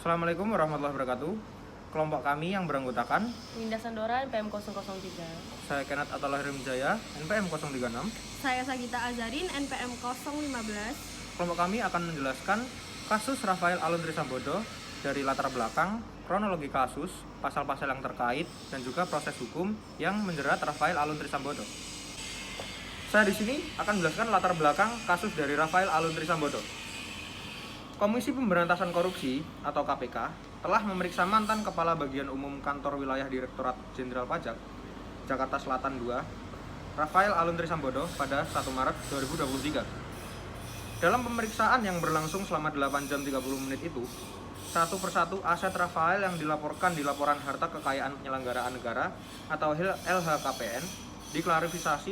Assalamualaikum warahmatullahi wabarakatuh. Kelompok kami yang beranggotakan Winda Sandora, NPM 003. saya Kenneth Ataulah Rimjaya, NPM 036. Saya Sagita Azarin, NPM 015. Kelompok kami akan menjelaskan kasus Rafael Alun Trisambodo dari latar belakang, kronologi kasus, pasal-pasal yang terkait, dan juga proses hukum yang menjerat Rafael Alun Trisambodo. Saya di sini akan menjelaskan latar belakang kasus dari Rafael Alun Trisambodo. Komisi Pemberantasan Korupsi atau KPK telah memeriksa mantan Kepala Bagian Umum Kantor Wilayah Direktorat Jenderal Pajak Jakarta Selatan 2, Rafael Alun Trisambodo pada 1 Maret 2023. Dalam pemeriksaan yang berlangsung selama 8 jam 30 menit itu, satu persatu aset Rafael yang dilaporkan di Laporan Harta Kekayaan Penyelenggaraan Negara atau LHKPN diklarifikasi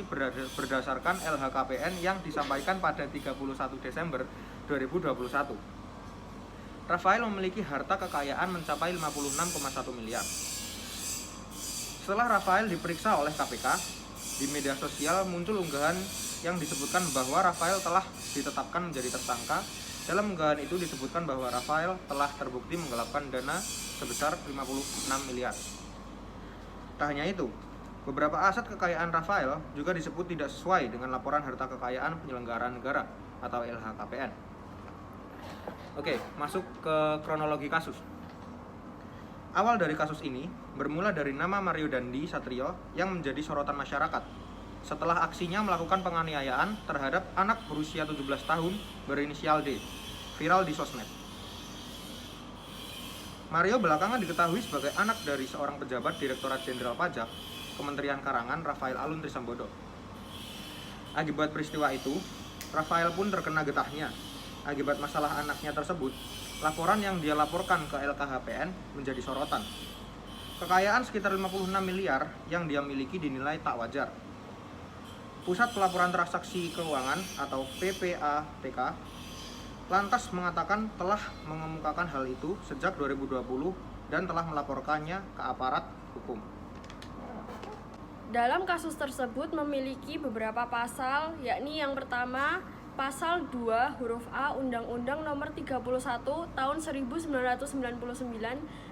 berdasarkan LHKPN yang disampaikan pada 31 Desember 2021. Rafael memiliki harta kekayaan mencapai 56,1 miliar. Setelah Rafael diperiksa oleh KPK, di media sosial muncul unggahan yang disebutkan bahwa Rafael telah ditetapkan menjadi tersangka. Dalam unggahan itu disebutkan bahwa Rafael telah terbukti menggelapkan dana sebesar 56 miliar. Tak hanya itu, beberapa aset kekayaan Rafael juga disebut tidak sesuai dengan Laporan Harta Kekayaan Penyelenggaraan Negara atau LHKPN. Oke, masuk ke kronologi kasus. Awal dari kasus ini bermula dari nama Mario Dandi Satrio yang menjadi sorotan masyarakat setelah aksinya melakukan penganiayaan terhadap anak berusia 17 tahun berinisial D, viral di sosmed. Mario belakangan diketahui sebagai anak dari seorang pejabat Direktorat Jenderal Pajak Kementerian Karangan, Rafael Alun Trisambodo. Akibat peristiwa itu, Rafael pun terkena getahnya. Akibat masalah anaknya tersebut, laporan yang dia laporkan ke LKHPN menjadi sorotan. Kekayaan sekitar 56 miliar yang dia miliki dinilai tak wajar. Pusat Pelaporan Transaksi Keuangan atau PPATK lantas mengatakan telah mengemukakan hal itu sejak 2020 dan telah melaporkannya ke aparat hukum. Dalam kasus tersebut memiliki beberapa pasal, yakni yang pertama, Pasal 2 huruf A Undang-Undang Nomor 31 Tahun 1999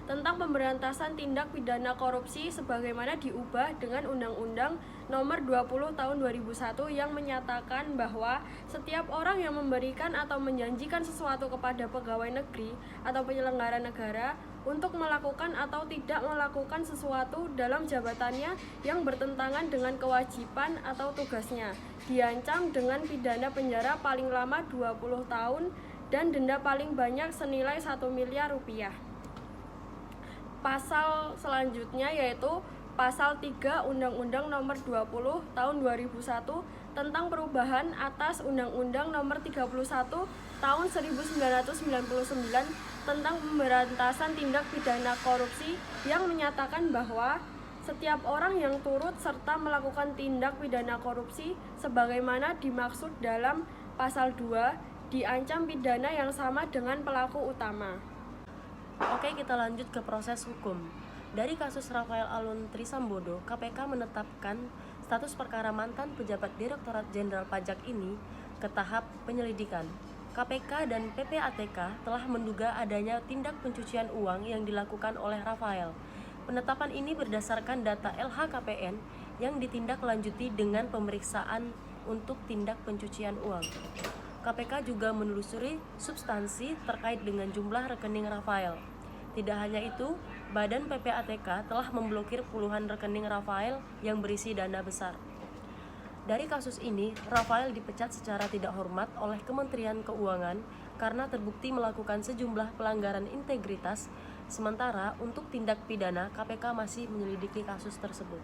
tentang Pemberantasan Tindak Pidana Korupsi sebagaimana diubah dengan Undang-Undang Nomor 20 Tahun 2001 yang menyatakan bahwa setiap orang yang memberikan atau menjanjikan sesuatu kepada pegawai negeri atau penyelenggara negara untuk melakukan atau tidak melakukan sesuatu dalam jabatannya yang bertentangan dengan kewajiban atau tugasnya diancam dengan pidana penjara paling lama 20 tahun dan denda paling banyak senilai 1 miliar rupiah. Pasal selanjutnya yaitu Pasal 3 Undang-Undang Nomor 20 Tahun 2001 tentang perubahan atas Undang-Undang Nomor 31 Tahun 1999 tentang Pemberantasan Tindak Pidana Korupsi yang menyatakan bahwa setiap orang yang turut serta melakukan tindak pidana korupsi sebagaimana dimaksud dalam Pasal 2 diancam pidana yang sama dengan pelaku utama. Oke, kita lanjut ke proses hukum. Dari kasus Rafael Alun Trisambodo, KPK menetapkan status perkara mantan pejabat Direktorat Jenderal Pajak ini ke tahap penyelidikan. KPK dan PPATK telah menduga adanya tindak pencucian uang yang dilakukan oleh Rafael. Penetapan ini berdasarkan data LHKPN yang ditindaklanjuti dengan pemeriksaan untuk tindak pencucian uang. KPK juga menelusuri substansi terkait dengan jumlah rekening Rafael. Tidak hanya itu, Badan PPATK telah memblokir puluhan rekening Rafael yang berisi dana besar. Dari kasus ini, Rafael dipecat secara tidak hormat oleh Kementerian Keuangan karena terbukti melakukan sejumlah pelanggaran integritas. Sementara untuk tindak pidana, KPK masih menyelidiki kasus tersebut.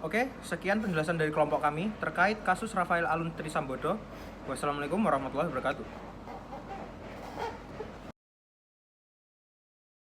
Oke, sekian penjelasan dari kelompok kami terkait kasus Rafael Alun Trisambodo. Wassalamualaikum warahmatullahi wabarakatuh.